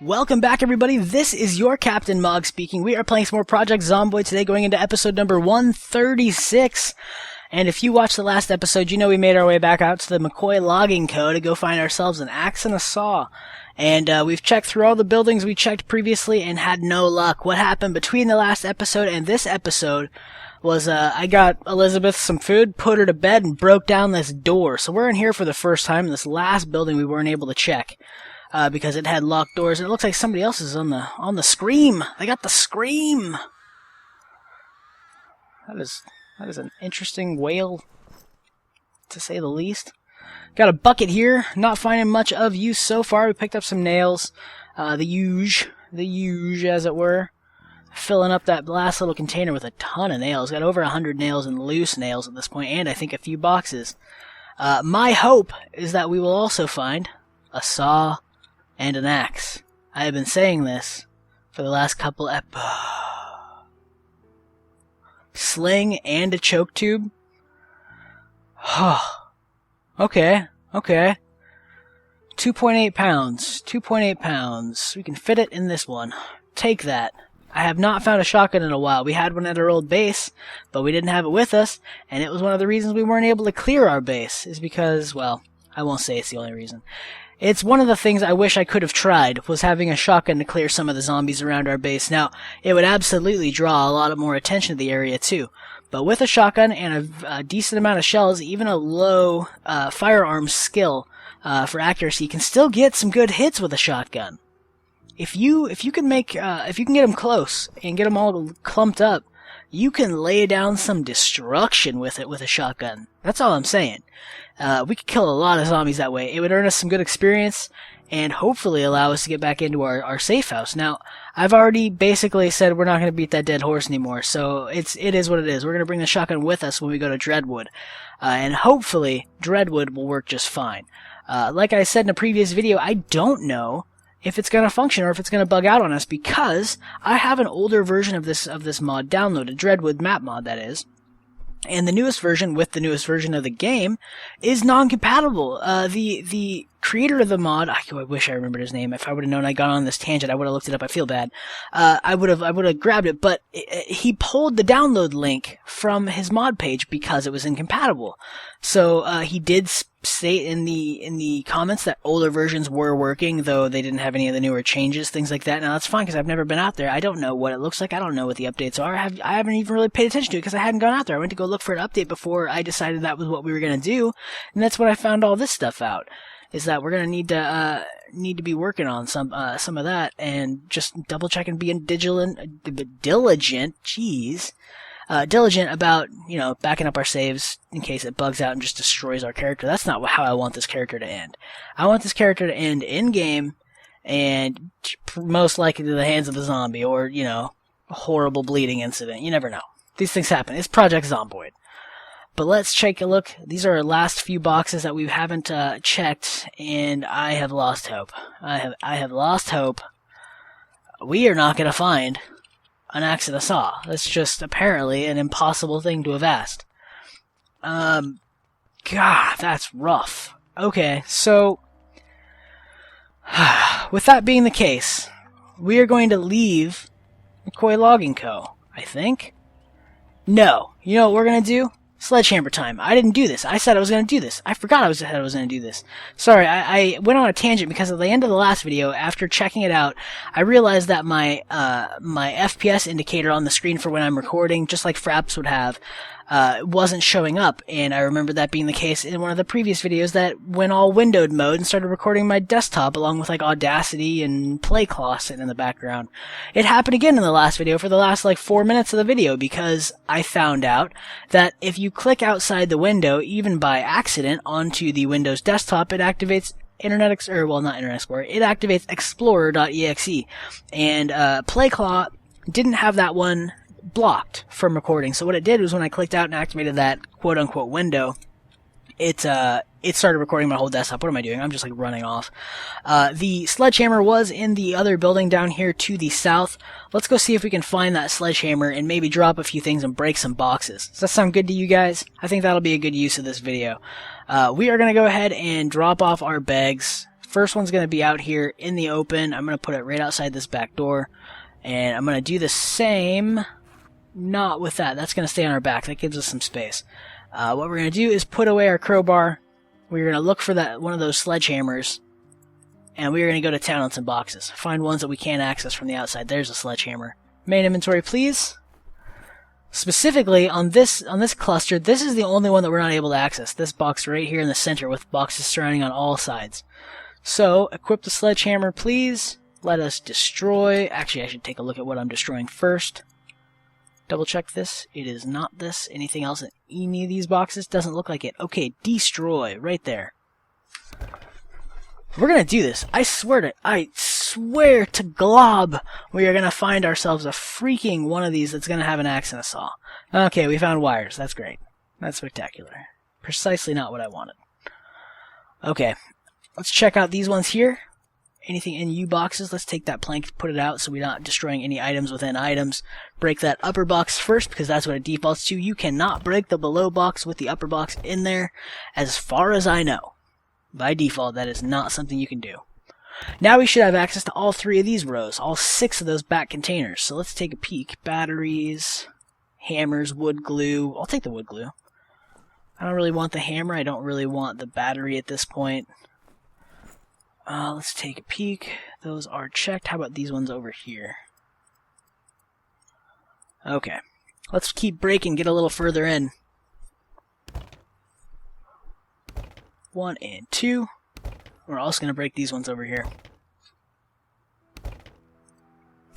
Welcome back, everybody. This is your Captain Mog speaking. We are playing some more Project Zomboid today, going into episode number 136. And if you watched the last episode, you know we made our way back out to the McCOY logging co to go find ourselves an axe and a saw. And we've checked through all the buildings we checked previously and had no luck. What happened between the last episode and this episode was I got Elizabeth some food, put her to bed, and broke down this door. So we're in here for the first time in this last building we weren't able to check. Because it had locked doors, and it looks like somebody else is on the scream. They got the scream. That is an interesting wail, to say the least. Got a bucket here. Not finding much of use so far. We picked up some nails, the huge as it were. Filling up that last little container with a ton of nails. Got over 100 nails and loose nails at this point, and I think a few boxes. My hope is that we will also find a saw and an axe. I have been saying this for the last couple sling and a choke tube. Okay. 2.8 pounds. 2.8 pounds. We can fit it in this one. Take that. I have not found a shotgun in a while. We had one at our old base, but we didn't have it with us, and it was one of the reasons we weren't able to clear our base, is because, well, I won't say it's the only reason. It's one of the things I wish I could have tried, was having a shotgun to clear some of the zombies around our base. Now, it would absolutely draw a lot more attention to the area too. But with a shotgun and a decent amount of shells, even a low firearms skill for accuracy can still get some good hits with a shotgun. If you can get them close and get them all clumped up, you can lay down some destruction with it with a shotgun. That's all I'm saying. We could kill a lot of zombies that way. It would earn us some good experience and hopefully allow us to get back into our safe house. Now, I've already basically said we're not going to beat that dead horse anymore, so it is what it is. We're going to bring the shotgun with us when we go to Dreadwood. And hopefully, Dreadwood will work just fine. Like I said in a previous video, I don't know if it's going to function or if it's going to bug out on us, because I have an older version of this mod downloaded, Dreadwood Map Mod, that is. And the newest version, with the newest version of the game, is non-compatible. The creator of the mod, I wish I remembered his name. If I would have known I got on this tangent, I would have looked it up. I feel bad. I would have grabbed it, but he pulled the download link from his mod page because it was incompatible. So he did state in the comments that older versions were working, though they didn't have any of the newer changes, things like that. Now that's fine, because I've never been out there. I don't know what it looks like. I don't know what the updates are. I haven't even really paid attention to it because I hadn't gone out there. I went to go look for an update before I decided that was what we were going to do, and that's when I found all this stuff out. Is that we're gonna need to be working on some of that, and just double check and being diligent. Diligent about, backing up our saves in case it bugs out and just destroys our character. That's not how I want this character to end. I want this character to end in game, and most likely to the hands of the zombie, or a horrible bleeding incident. You never know. These things happen. It's Project Zomboid. But let's take a look. These are our last few boxes that we haven't checked, and I have lost hope. I have lost hope. We are not going to find an axe and a saw. That's just apparently an impossible thing to have asked. God, that's rough. Okay, so with that being the case, we are going to leave McCOY Logging Co., I think. No. You know what we're going to do? Sledgehammer time. I didn't do this. I said I was going to do this. I forgot I was going to do this. Sorry, I went on a tangent because at the end of the last video, after checking it out, I realized that my FPS indicator on the screen for when I'm recording, just like Fraps would have, wasn't showing up, and I remember that being the case in one of the previous videos that went all windowed mode and started recording my desktop along with Audacity and PlayClaw sitting in the background. It happened again in the last video for the last 4 minutes of the video, because I found out that if you click outside the window, even by accident, onto the Windows desktop, it activates not Internet Explorer, it activates Explorer.exe, and PlayClaw didn't have that one blocked from recording. So what it did was when I clicked out and activated that quote-unquote window, it started recording my whole desktop. What am I doing? I'm just running off. The sledgehammer was in the other building down here to the south. Let's go see if we can find that sledgehammer and maybe drop a few things and break some boxes. Does that sound good to you guys? I think that'll be a good use of this video. We are going to go ahead and drop off our bags, First one's going to be out here in the open. I'm going to put it right outside this back door. And I'm going to do the same, not with that. That's going to stay on our back. That gives us some space. What we're going to do is put away our crowbar. We're going to look for that one of those sledgehammers. And we're going to go to town on some boxes. Find ones that we can't access from the outside. There's a sledgehammer. Main inventory, please. Specifically, on this cluster, this is the only one that we're not able to access. This box right here in the center with boxes surrounding on all sides. So, equip the sledgehammer, please. Let us destroy. Actually, I should take a look at what I'm destroying first. Double check this. It is not this. Anything else in any of these boxes? Doesn't look like it. Okay, destroy. Right there. We're gonna do this. I swear to glob, we are gonna find ourselves a freaking one of these that's gonna have an axe and a saw. Okay, we found wires. That's great. That's spectacular. Precisely not what I wanted. Okay, let's check out these ones here. Anything in U boxes? Let's take that plank, put it out so we're not destroying any items within items. Break that upper box first because that's what it defaults to. You cannot break the below box with the upper box in there, as far as I know. By default, that is not something you can do. Now we should have access to all 3 of these rows, all 6 of those back containers. So let's take a peek. Batteries, hammers, wood glue. I'll take the wood glue. I don't really want the hammer. I don't really want the battery at this point. Let's take a peek. Those are checked. How about these ones over here? Okay. Let's keep breaking, get a little further in. 1 and 2. We're also going to break these ones over here.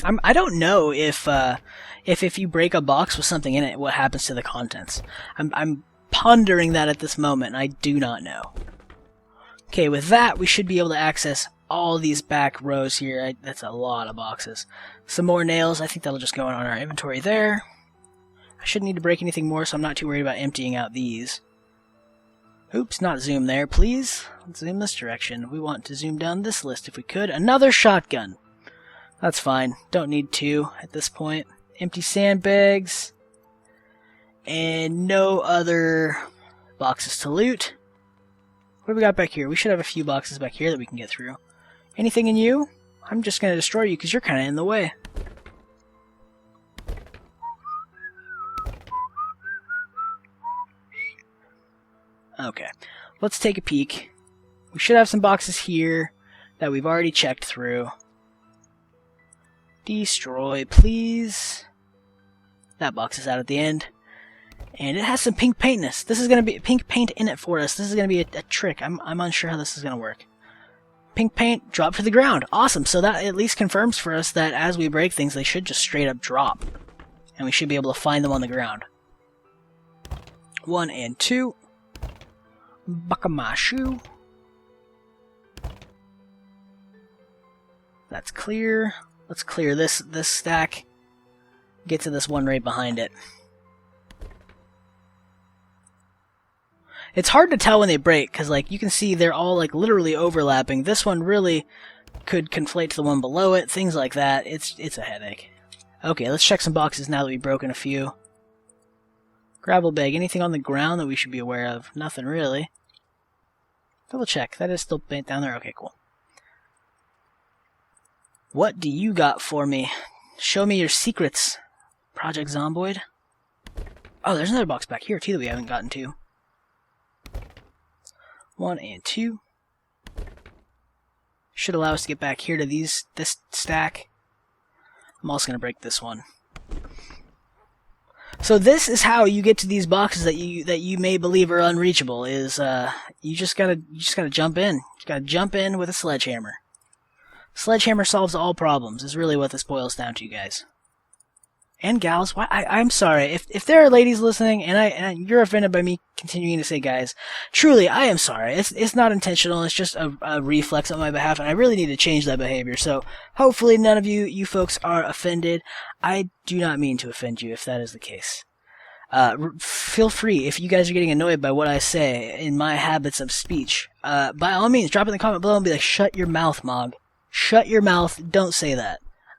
I don't know if you break a box with something in it, what happens to the contents. I'm pondering that at this moment, and I do not know. Okay, with that, we should be able to access all these back rows here. That's a lot of boxes. Some more nails. I think that'll just go on our inventory there. I shouldn't need to break anything more, so I'm not too worried about emptying out these. Oops, not zoom there, please. Let's zoom this direction. We want to zoom down this list if we could. Another shotgun. That's fine. Don't need 2 at this point. Empty sandbags. And no other boxes to loot. What do we got back here? We should have a few boxes back here that we can get through. Anything in you? I'm just going to destroy you because you're kind of in the way. Okay, let's take a peek. We should have some boxes here that we've already checked through. Destroy, please. That box is out at the end. And it has some pink paintness. This is going to be pink paint in it for us. This is going to be a trick. I'm unsure how this is going to work. Pink paint, drop to the ground. Awesome. So that at least confirms for us that as we break things, they should just straight up drop. And we should be able to find them on the ground. 1 and 2. Bakamashu. That's clear. Let's clear this stack. Get to this one right behind it. It's hard to tell when they break, because like you can see they're all like literally overlapping. This one really could conflate to the one below it, things like that. It's a headache. Okay, let's check some boxes now that we've broken a few. Gravel bag, anything on the ground that we should be aware of? Nothing really. Double check, that is still paint down there. Okay, cool. What do you got for me? Show me your secrets, Project Zomboid. Oh, there's another box back here too that we haven't gotten to. 1 and 2. Should allow us to get back here to this stack. I'm also gonna break this one. So this is how you get to these boxes that you may believe are unreachable. Is you just gotta jump in. You gotta jump in with a sledgehammer. Sledgehammer solves all problems. Is really what this boils down to, guys. And gals, I'm sorry if there are ladies listening, and you're offended by me continuing to say guys. Truly, I am sorry. It's not intentional. It's just a reflex on my behalf, and I really need to change that behavior. So hopefully, none of you folks are offended. I do not mean to offend you if that is the case. Feel free if you guys are getting annoyed by what I say in my habits of speech. By all means, drop in the comment below and be like, "Shut your mouth, Mog. Shut your mouth. Don't say that."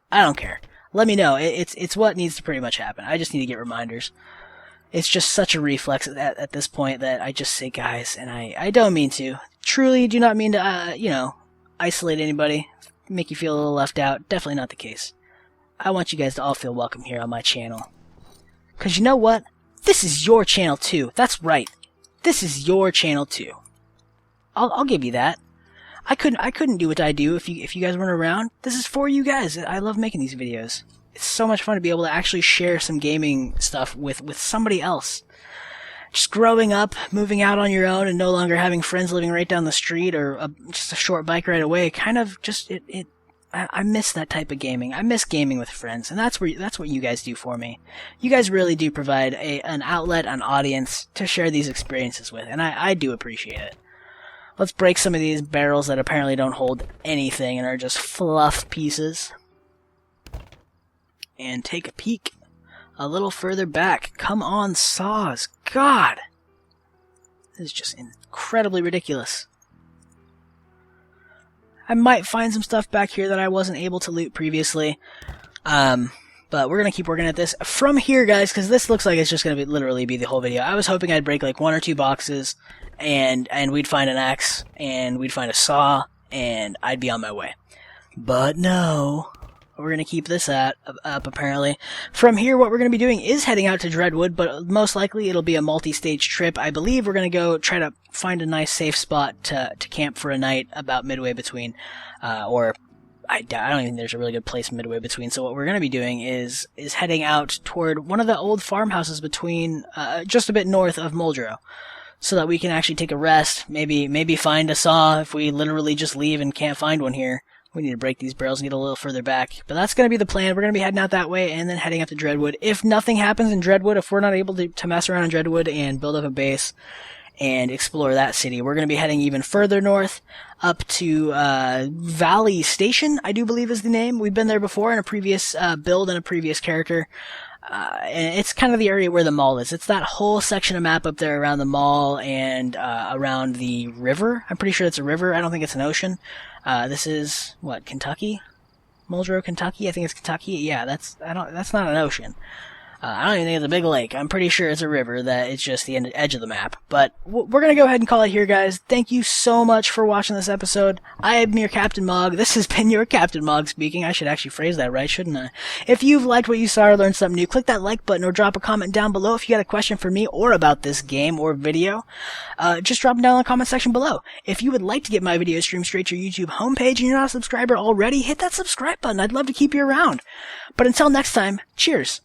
I don't care. Let me know. It's what needs to pretty much happen. I just need to get reminders. It's just such a reflex at this point that I just say guys, and I don't mean to. Truly do not mean to, isolate anybody, make you feel a little left out. Definitely not the case. I want you guys to all feel welcome here on my channel. Because you know what? This is your channel too. That's right. This is your channel too. I'll give you that. I couldn't do what I do if you guys weren't around. This is for you guys. I love making these videos. It's so much fun to be able to actually share some gaming stuff with somebody else. Just growing up, moving out on your own, and no longer having friends living right down the street or just a short bike ride away, kind of just I miss that type of gaming. I miss gaming with friends, and that's what you guys do for me. You guys really do provide an outlet, an audience to share these experiences with, and I do appreciate it. Let's break some of these barrels that apparently don't hold anything and are just fluff pieces. And take a peek a little further back. Come on, saws. God! This is just incredibly ridiculous. I might find some stuff back here that I wasn't able to loot previously. But we're going to keep working at this. From here, guys, because this looks like it's just going to literally be the whole video. I was hoping I'd break like 1 or 2 boxes, and we'd find an axe, and we'd find a saw, and I'd be on my way. But no. We're going to keep this up, apparently. From here, what we're going to be doing is heading out to Dreadwood, but most likely it'll be a multi-stage trip. I believe we're going to go try to find a nice safe spot to camp for a night about midway between, or I don't even think there's a really good place midway between. So what we're going to be doing is heading out toward one of the old farmhouses between, just a bit north of Muldrow, so that we can actually take a rest, maybe find a saw if we literally just leave and can't find one here. We need to break these barrels and get a little further back. But that's going to be the plan. We're going to be heading out that way and then heading up to Dreadwood. If nothing happens in Dreadwood, if we're not able to mess around in Dreadwood and build up a base and explore that city, we're going to be heading even further north up to Valley Station, I do believe is the name. We've been there before in a previous build and a previous character. And it's kind of the area where the mall is. It's that whole section of map up there around the mall and around the river. I'm pretty sure it's a river. I don't think it's an ocean. This is what, Kentucky? Muldrow, Kentucky? I think it's Kentucky. Yeah, that's not an ocean. I don't even think it's a big lake. I'm pretty sure it's a river that it's just the edge of the map. But we're going to go ahead and call it here, guys. Thank you so much for watching this episode. I am your Captain Mog. This has been your Captain Mog speaking. I should actually phrase that right, shouldn't I? If you've liked what you saw or learned something new, click that like button or drop a comment down below if you got a question for me or about this game or video. Just drop them down in the comment section below. If you would like to get my video streamed straight to your YouTube homepage and you're not a subscriber already, hit that subscribe button. I'd love to keep you around. But until next time, cheers.